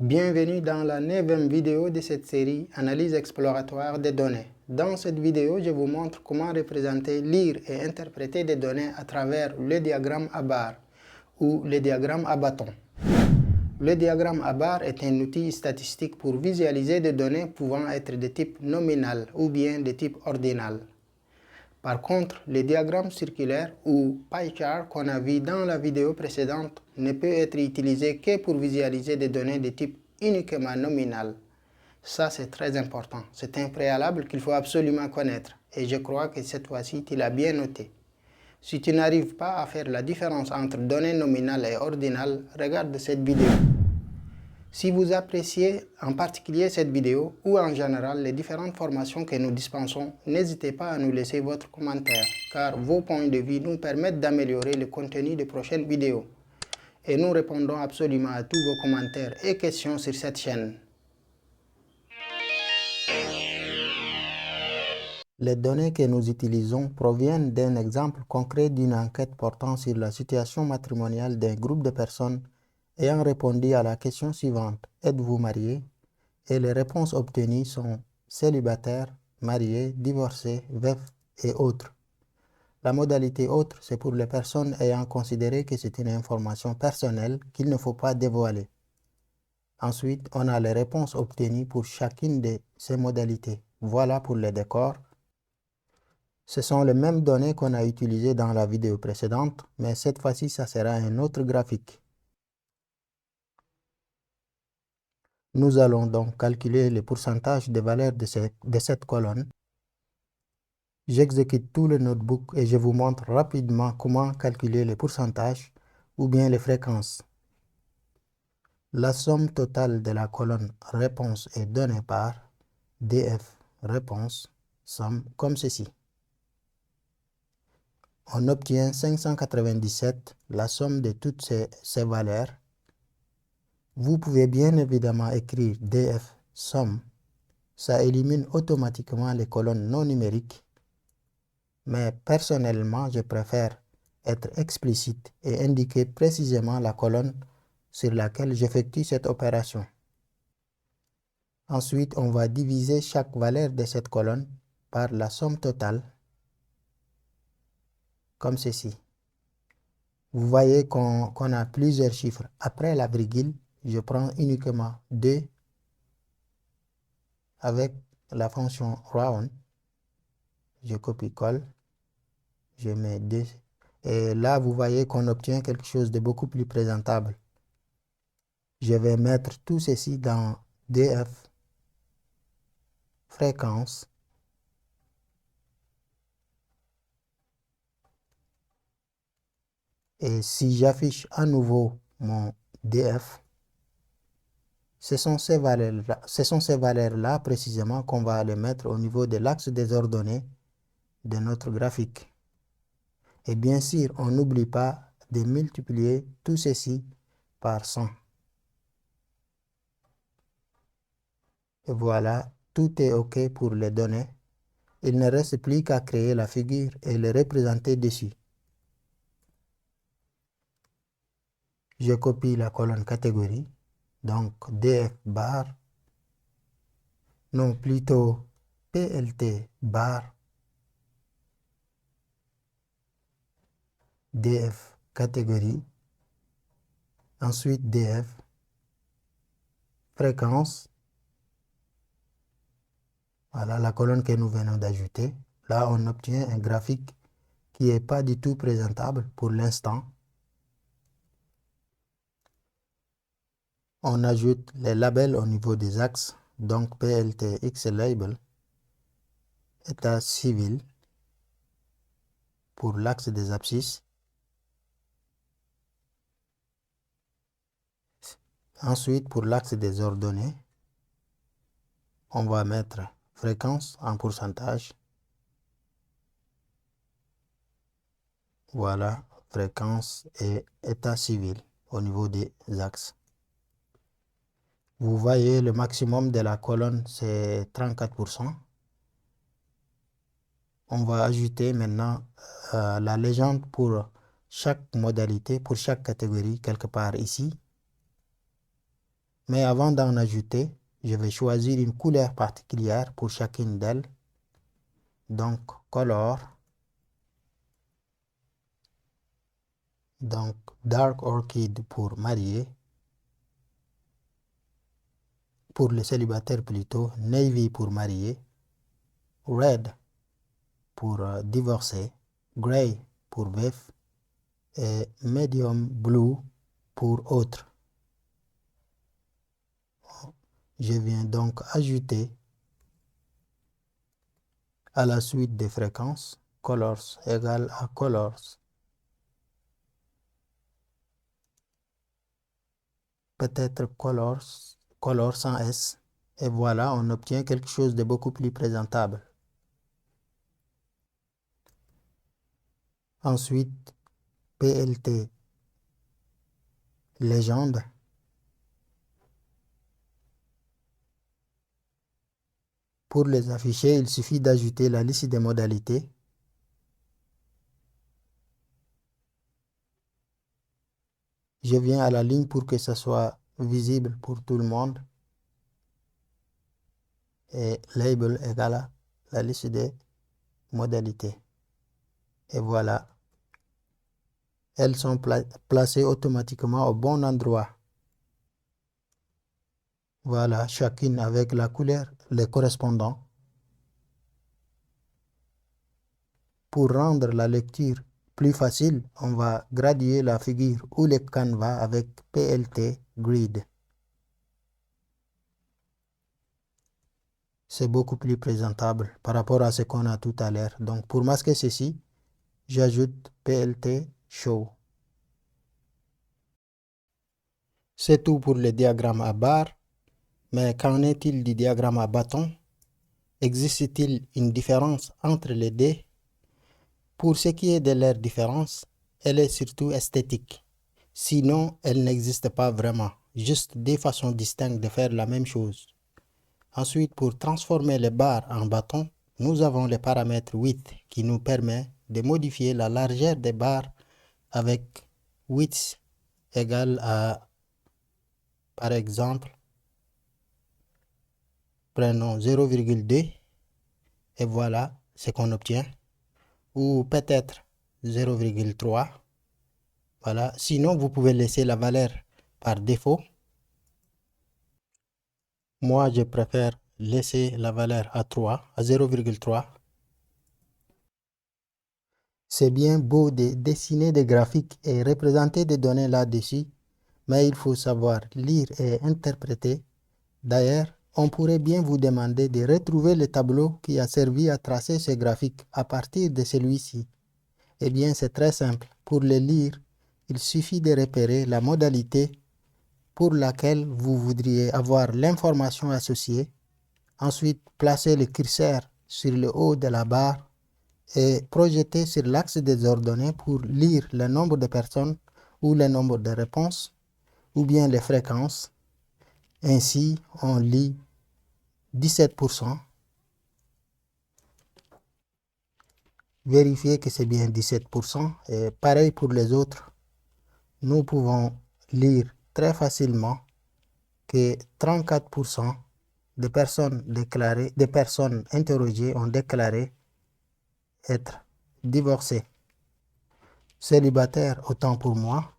Bienvenue dans la 9e vidéo de cette série Analyse exploratoire des données. Dans cette vidéo, je vous montre comment représenter, lire et interpréter des données à travers le diagramme à barres ou le diagramme à bâton. Le diagramme à barres est un outil statistique pour visualiser des données pouvant être de type nominal ou bien de type ordinal. Par contre, le diagramme circulaire ou pie chart qu'on a vu dans la vidéo précédente ne peut être utilisé que pour visualiser des données de type uniquement nominal. Ça, c'est très important. C'est un préalable qu'il faut absolument connaître. Et je crois que cette fois-ci, tu l'as bien noté. Si tu n'arrives pas à faire la différence entre données nominales et ordinales, regarde cette vidéo. Si vous appréciez en particulier cette vidéo ou en général les différentes formations que nous dispensons, n'hésitez pas à nous laisser votre commentaire, car vos points de vue nous permettent d'améliorer le contenu des prochaines vidéos. Et nous répondons absolument à tous vos commentaires et questions sur cette chaîne. Les données que nous utilisons proviennent d'un exemple concret d'une enquête portant sur la situation matrimoniale d'un groupe de personnes ayant répondu à la question suivante: êtes-vous marié? Et les réponses obtenues sont célibataire, marié, divorcé, veuf et autres. La modalité autre, c'est pour les personnes ayant considéré que c'est une information personnelle qu'il ne faut pas dévoiler. Ensuite, on a les réponses obtenues pour chacune de ces modalités. Voilà pour les décors. Ce sont les mêmes données qu'on a utilisées dans la vidéo précédente, mais cette fois-ci, ça sera un autre graphique. Nous allons donc calculer le pourcentage des valeurs de cette colonne. J'exécute tout le notebook et je vous montre rapidement comment calculer les pourcentages ou bien les fréquences. La somme totale de la colonne réponse est donnée par df réponse somme comme ceci. On obtient 597, la somme de toutes ces valeurs. Vous pouvez bien évidemment écrire df somme. Ça élimine automatiquement les colonnes non numériques. Mais personnellement, je préfère être explicite et indiquer précisément la colonne sur laquelle j'effectue cette opération. Ensuite, on va diviser chaque valeur de cette colonne par la somme totale, comme ceci. Vous voyez qu'on a plusieurs chiffres. Après la virgule, je prends uniquement 2 avec la fonction round. Je copie-colle, je mets 2. Et là, vous voyez qu'on obtient quelque chose de beaucoup plus présentable. Je vais mettre tout ceci dans df fréquence et si j'affiche à nouveau mon df, ce sont ces valeurs-là précisément qu'on va les mettre au niveau de l'axe des ordonnées de notre graphique. Et bien sûr, on n'oublie pas de multiplier tout ceci par 100. Et voilà, tout est OK pour les données. Il ne reste plus qu'à créer la figure et le représenter dessus. Je copie la colonne catégorie, donc df bar, non plutôt plt bar, df catégorie, ensuite df fréquence. Voilà la colonne que nous venons d'ajouter. Là, on obtient un graphique qui n'est pas du tout présentable pour l'instant. On ajoute les labels au niveau des axes, donc PLT X label, état civil pour l'axe des abscisses. Ensuite, pour l'axe des ordonnées, on va mettre fréquence en pourcentage. Voilà, fréquence et état civil au niveau des axes. Vous voyez, le maximum de la colonne, c'est 34%. On va ajouter maintenant la légende pour chaque modalité, pour chaque catégorie, quelque part ici. Mais avant d'en ajouter, je vais choisir une couleur particulière pour chacune d'elles. Donc, color. Donc, dark orchid pour marié. Pour les célibataires plutôt, navy pour marié. Red pour divorcé. Gray pour veuf. Et medium blue pour autre. Je viens donc ajouter à la suite des fréquences colors égale à colors. Peut-être color sans S. Et voilà, on obtient quelque chose de beaucoup plus présentable. Ensuite, PLT légende. Pour les afficher, il suffit d'ajouter la liste des modalités. Je viens à la ligne pour que ce soit visible pour tout le monde. Et label égale à la liste des modalités. Et voilà. Elles sont placées automatiquement au bon endroit. Voilà, chacune avec la couleur, les correspondants. Pour rendre la lecture plus facile, on va graduer la figure ou le canevas avec PLT Grid. C'est beaucoup plus présentable par rapport à ce qu'on a tout à l'heure. Donc pour masquer ceci, j'ajoute PLT Show. C'est tout pour le diagramme à barre. Mais qu'en est-il du diagramme à bâton? Existe-t-il une différence entre les deux? Pour ce qui est de leur différence, elle est surtout esthétique. Sinon, elle n'existe pas vraiment, juste des façons distinctes de faire la même chose. Ensuite, pour transformer les barres en bâtons, nous avons le paramètre width qui nous permet de modifier la largeur des barres avec width égale à, par exemple, prenons 0,2 et voilà ce qu'on obtient. Ou peut-être 0,3. Voilà. Sinon, vous pouvez laisser la valeur par défaut. Moi, je préfère laisser la valeur à 3, à 0,3. C'est bien beau de dessiner des graphiques et représenter des données là-dessus, mais il faut savoir lire et interpréter. D'ailleurs, on pourrait bien vous demander de retrouver le tableau qui a servi à tracer ce graphique à partir de celui-ci. Eh bien, c'est très simple. Pour le lire, il suffit de repérer la modalité pour laquelle vous voudriez avoir l'information associée. Ensuite, placez le curseur sur le haut de la barre et projetez sur l'axe des ordonnées pour lire le nombre de personnes ou le nombre de réponses ou bien les fréquences. Ainsi, on lit 17%. Vérifiez que c'est bien 17%. Et pareil pour les autres. Nous pouvons lire très facilement que 34% des personnes interrogées ont déclaré être divorcées. Célibataires, autant pour moi.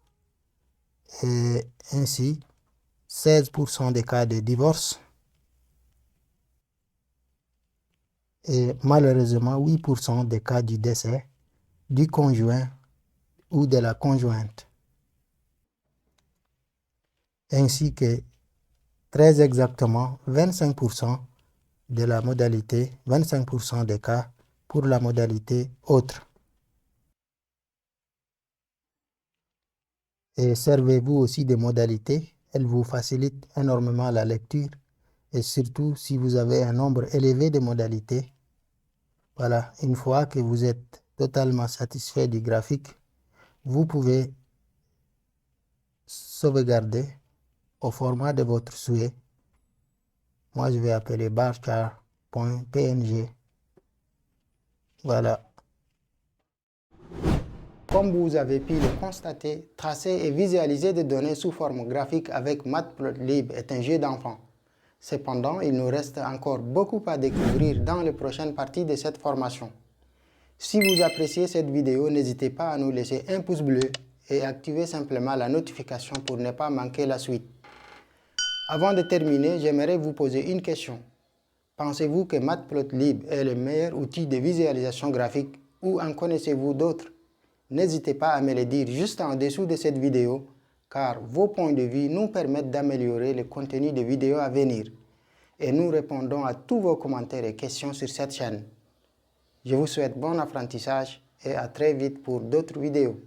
Et ainsi, 16% des cas de divorce. Et malheureusement, 8% des cas du décès du conjoint ou de la conjointe. Ainsi que très exactement 25% de la modalité, 25% des cas pour la modalité autre. Et servez-vous aussi des modalités, elles vous facilitent énormément la lecture et surtout si vous avez un nombre élevé de modalités. Voilà, une fois que vous êtes totalement satisfait du graphique, vous pouvez sauvegarder au format de votre souhait. Moi, je vais appeler barchar.png. Voilà. Comme vous avez pu le constater, tracer et visualiser des données sous forme graphique avec Matplotlib est un jeu d'enfant. Cependant, il nous reste encore beaucoup à découvrir dans les prochaines parties de cette formation. Si vous appréciez cette vidéo, n'hésitez pas à nous laisser un pouce bleu et activez simplement la notification pour ne pas manquer la suite. Avant de terminer, j'aimerais vous poser une question. Pensez-vous que Matplotlib est le meilleur outil de visualisation graphique ou en connaissez-vous d'autres? N'hésitez pas à me le dire juste en dessous de cette vidéo, car vos points de vue nous permettent d'améliorer le contenu des vidéos à venir. Et nous répondons à tous vos commentaires et questions sur cette chaîne. Je vous souhaite bon apprentissage et à très vite pour d'autres vidéos.